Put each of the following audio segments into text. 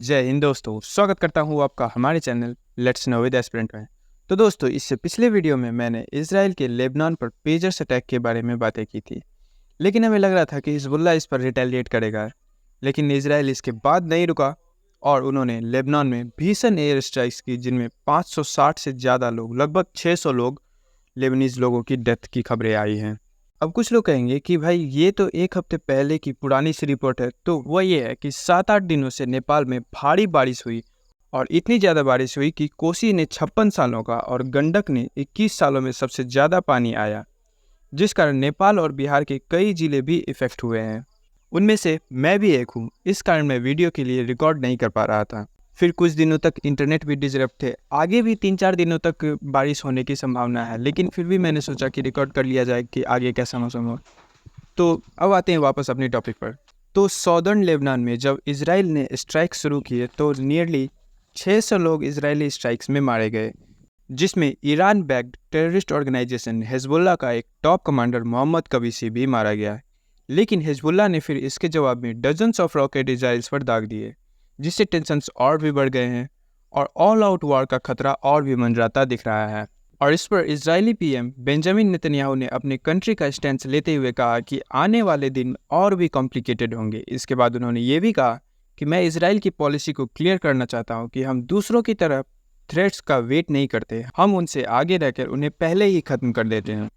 जय हिंद दोस्तों, स्वागत करता हूँ आपका हमारे channel let's know with aspirant में। तो दोस्तों, इससे पिछले वीडियो में मैंने इजराइल के लेबनान पर पेजर्स अटैक के बारे में बातें की थी, लेकिन हमें लग रहा था कि हिजबुल्लाह इस पर रिटेलिएट करेगा। लेकिन इजराइल इसके बाद नहीं रुका और उन्होंने लेबनान में भीषण एयर स्ट्राइक्स की, जिनमें 560 से ज़्यादा लोग, लगभग 600 लोग लेबनीज लोगों की डेथ की खबरें आई हैं। अब कुछ लोग कहेंगे कि भाई ये तो एक हफ्ते पहले की पुरानी सी रिपोर्ट है। तो वह ये है कि 7-8 दिनों से नेपाल में भारी बारिश हुई और इतनी ज़्यादा बारिश हुई कि कोसी ने 56 सालों का और गंडक ने 21 सालों में सबसे ज़्यादा पानी आया, जिस कारण नेपाल और बिहार के कई जिले भी इफेक्ट हुए हैं। उनमें से मैं भी एक हूँ। इस कारण मैं वीडियो के लिए रिकॉर्ड नहीं कर पा रहा था। फिर कुछ दिनों तक इंटरनेट भी डिसरप्ट थे। आगे भी 3-4 दिनों तक बारिश होने की संभावना है, लेकिन फिर भी मैंने सोचा कि रिकॉर्ड कर लिया जाए कि आगे कैसा मौसम हो। तो अब आते हैं वापस अपने टॉपिक पर। तो सॉदर्न लेबनान में जब इसराइल ने स्ट्राइक शुरू किए तो नियरली 600 लोग इजरायली स्ट्राइक्स में मारे गए, जिसमें Iran backed terrorist organisation Hezbollah का एक टॉप कमांडर मोहम्मद कबीसी भी मारा गया। लेकिन हिजबुल्लाह ने फिर इसके जवाब में डजन्स ऑफ रॉकेट इजराइल्स पर दाग दिए, जिससे टेंशन्स और भी बढ़ गए हैं और ऑल आउट वॉर का खतरा और भी मंडराता दिख रहा है। और इस पर इजरायली पीएम बेंजामिन नेतन्याहू ने अपने कंट्री का स्टैंड लेते हुए कहा कि आने वाले दिन और भी कॉम्प्लिकेटेड होंगे। इसके बाद उन्होंने ये भी कहा कि मैं इजराइल की पॉलिसी को क्लियर करना चाहता हूँ कि हम दूसरों की तरफ थ्रेट्स का वेट नहीं करते, हम उनसे आगे रहकर उन्हें पहले ही खत्म कर देते हैं।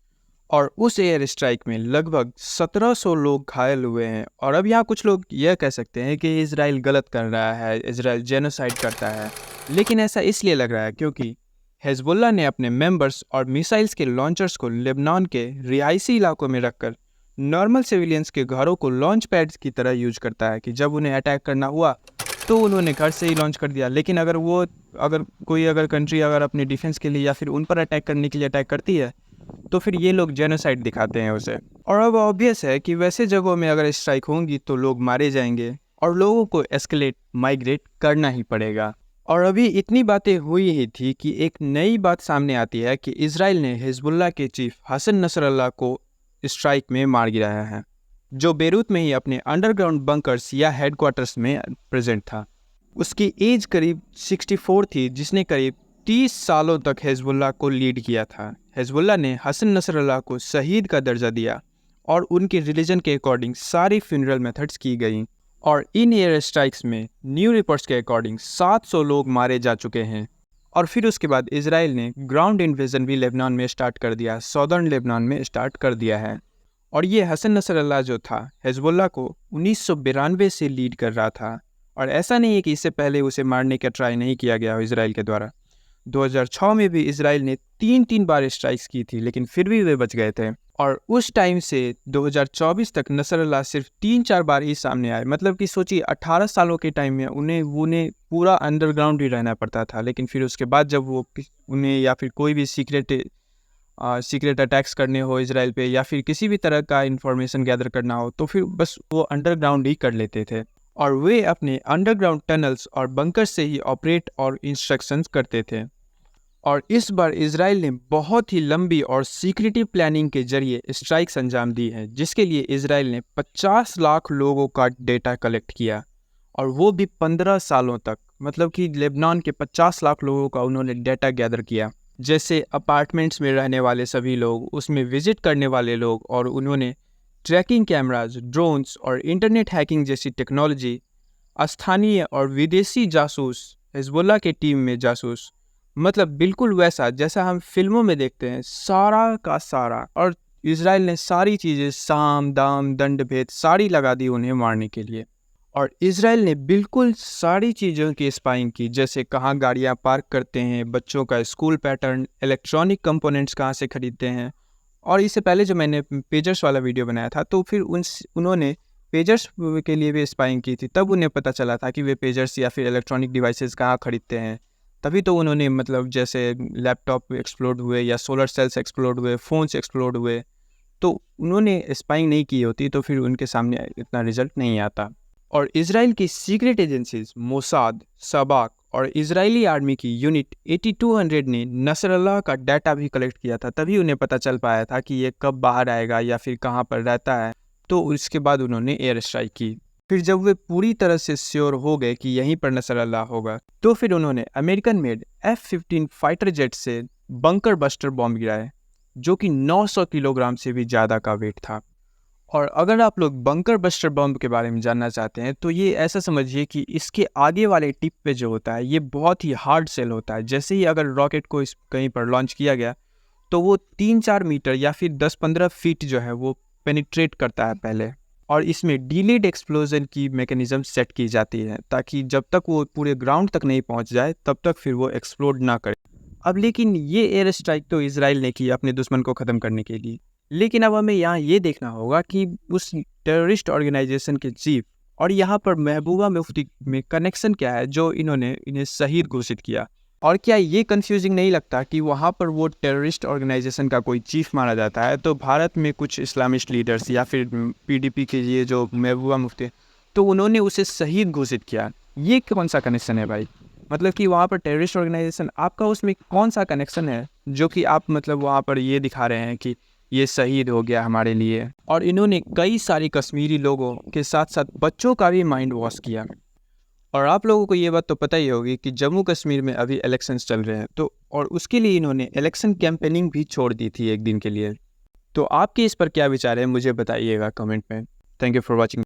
और उस एयर स्ट्राइक में लगभग 1700 लोग घायल हुए हैं। और अब यहाँ कुछ लोग यह कह सकते हैं कि इजराइल गलत कर रहा है, इजराइल जेनोसाइड करता है, लेकिन ऐसा इसलिए लग रहा है क्योंकि हिजबुल्लाह ने अपने मेंबर्स और मिसाइल्स के लॉन्चर्स को लेबनान के रिहायशी इलाकों में रखकर नॉर्मल सिविलियंस के घरों को लॉन्च पैड्स की तरह यूज करता है कि जब उन्हें अटैक करना हुआ तो उन्होंने घर से ही लॉन्च कर दिया। लेकिन अगर कोई कंट्री अपने डिफेंस के लिए या फिर उन पर अटैक करने के लिए अटैक करती है तो फिर ये लोग जेनोसाइड दिखाते हैं उसे। और अब ऑब्वियस है कि वैसे जगहों में अगर स्ट्राइक होंगी तो लोग मारे जाएंगे और लोगों को एस्केलेट माइग्रेट करना ही पड़ेगा। और अभी इतनी बातें हुई ही थी कि एक नई बात सामने आती है कि इजराइल ने हिजबुल्लाह के चीफ हसन नसरल्लाह को स्ट्राइक में मार गिराया है, जो बेरूत में ही अपने अंडरग्राउंड बंकर्स या हेडक्वार्टर्स में प्रेजेंट था। उसकी एज करीब 64 थी, जिसने करीब 30 सालों तक हिजबुल्लाह को लीड किया था। हिजबुल्लाह ने हसन नसरल्लाह को शहीद का दर्जा दिया और उनके रिलीजन के अकॉर्डिंग सारी फ्यूनरल मेथड्स की गई। और इन एयर स्ट्राइक्स में न्यू रिपोर्ट्स के अकॉर्डिंग 700 लोग मारे जा चुके हैं। और फिर उसके बाद इजराइल ने ग्राउंड इन्वेजन भी लेबनान में स्टार्ट कर दिया, सॉदर्न लेबनान में स्टार्ट कर दिया है। और ये हसन नसरल्लाह जो था हिजबुल्लाह को 1992 से लीड कर रहा था। और ऐसा नहीं है कि इससे पहले उसे मारने का ट्राई नहीं किया गया हो इजराइल के द्वारा। 2006 में भी इजराइल ने 3 बार स्ट्राइक्स की थी, लेकिन फिर भी वे बच गए थे। और उस टाइम से 2024 तक नसरल्लाह सिर्फ 3-4 बार ही सामने आए। मतलब कि सोचिए 18 सालों के टाइम में उन्हें पूरा अंडरग्राउंड ही रहना पड़ता था। लेकिन फिर उसके बाद जब उन्हें या फिर कोई भी सीक्रेट अटैक्स करने हो इजराइल पे या फिर किसी भी तरह का इंफॉर्मेशन गैदर करना हो तो फिर बस वो अंडरग्राउंड ही कर लेते थे। और वे अपने अंडरग्राउंड टनल्स और बंकर से ही ऑपरेट और इंस्ट्रक्शंस करते थे। और इस बार इजराइल ने बहुत ही लंबी और सीक्रेटिव प्लानिंग के जरिए स्ट्राइक्स अंजाम दी है, जिसके लिए इजराइल ने 50 लाख लोगों का डेटा कलेक्ट किया, और वो भी 15 सालों तक। मतलब कि लेबनान के 50 लाख लोगों का उन्होंने डेटा गैदर किया, जैसे अपार्टमेंट्स में रहने वाले सभी लोग, उसमें विजिट करने वाले लोग। और उन्होंने ट्रैकिंग कैमराज, ड्रोन्स और इंटरनेट हैकिंग जैसी टेक्नोलॉजी, स्थानीय और विदेशी जासूस, हिजबुल्लाह के टीम में जासूस, मतलब बिल्कुल वैसा जैसा हम फिल्मों में देखते हैं, सारा का सारा। और इजराइल ने सारी चीज़ें, साम दाम दंड भेद सारी लगा दी उन्हें मारने के लिए। और इजराइल ने बिल्कुल सारी चीज़ों की स्पाइंग की, जैसे कहाँ गाड़ियाँ पार्क करते हैं, बच्चों का स्कूल पैटर्न, इलेक्ट्रॉनिक कंपोनेंट्स कहाँ से खरीदते हैं। और इससे पहले जो मैंने पेजर्स वाला वीडियो बनाया था तो फिर उन्होंने पेजर्स के लिए भी स्पाइंग की थी। तब उन्हें पता चला था कि वे पेजर्स या फिर इलेक्ट्रॉनिक डिवाइसेस कहाँ खरीदते हैं। तभी तो उन्होंने मतलब जैसे लैपटॉप एक्सप्लोड हुए या सोलर सेल्स एक्सप्लोड हुए, फ़ोन्स एक्सप्लोड हुए, तो उन्होंने स्पाइंग नहीं की होती तो फिर उनके सामने इतना रिजल्ट नहीं आता। और इजराइल की सीक्रेट एजेंसीज मोसाद, सबाक और इजरायली आर्मी की यूनिट 8200 ने नसरल्लाह का डाटा भी कलेक्ट किया था। तभी उन्हें पता चल पाया था कि ये कब बाहर आएगा या फिर कहाँ पर रहता है। तो उसके बाद उन्होंने एयर स्ट्राइक की। फिर जब वे पूरी तरह से श्योर हो गए कि यहीं पर नसरअल्लाह होगा, तो फिर उन्होंने American made F-15 fighter jet से बंकर बस्टर बॉम्ब गिराए, जो कि 900 किलोग्राम से भी ज़्यादा का वेट था। और अगर आप लोग बंकर बस्टर बॉम्ब के बारे में जानना चाहते हैं, तो ये ऐसा समझिए कि इसके आगे वाले टिप पे जो होता है, ये बहुत ही हार्ड सेल होता है। जैसे ही अगर रॉकेट को इस कहीं पर लॉन्च किया गया, तो वो 3-4 मीटर या फिर 10-15 फीट जो है वो पेनिट्रेट करता है पहले, और इसमें डिलेड एक्सप्लोजन की मैकेनिज्म सेट की जाती है, ताकि जब तक वो पूरे ग्राउंड तक नहीं पहुंच जाए तब तक फिर वो एक्सप्लोड ना करे। अब लेकिन ये एयर स्ट्राइक तो इजराइल ने की अपने दुश्मन को ख़त्म करने के लिए, लेकिन अब हमें यहाँ ये देखना होगा कि उस टेररिस्ट ऑर्गेनाइजेशन के चीफ और यहाँ पर महबूबा मुफ्ती में कनेक्शन क्या है जो इन्होंने इन्हें शहीद घोषित किया। और क्या ये कंफ्यूजिंग नहीं लगता कि वहाँ पर वो टेररिस्ट ऑर्गेनाइजेशन का कोई चीफ माना जाता है, तो भारत में कुछ इस्लामिस्ट लीडर्स या फिर PDP के ये जो महबूबा मुफ्ती, तो उन्होंने उसे शहीद घोषित किया। ये कौन सा कनेक्शन है भाई? मतलब कि वहाँ पर टेररिस्ट ऑर्गेनाइजेशन, आपका उसमें कौन सा कनेक्शन है जो कि आप मतलब वहाँ पर ये दिखा रहे हैं कि ये शहीद हो गया हमारे लिए? और इन्होंने कई सारी कश्मीरी लोगों के साथ साथ बच्चों का भी माइंड वॉश किया। और आप लोगों को ये बात तो पता ही होगी कि जम्मू कश्मीर में अभी इलेक्शंस चल रहे हैं, तो और उसके लिए इन्होंने इलेक्शन कैंपेनिंग भी छोड़ दी थी एक दिन के लिए। तो आपके इस पर क्या विचार है, मुझे बताइएगा कमेंट में। Thank you for watching.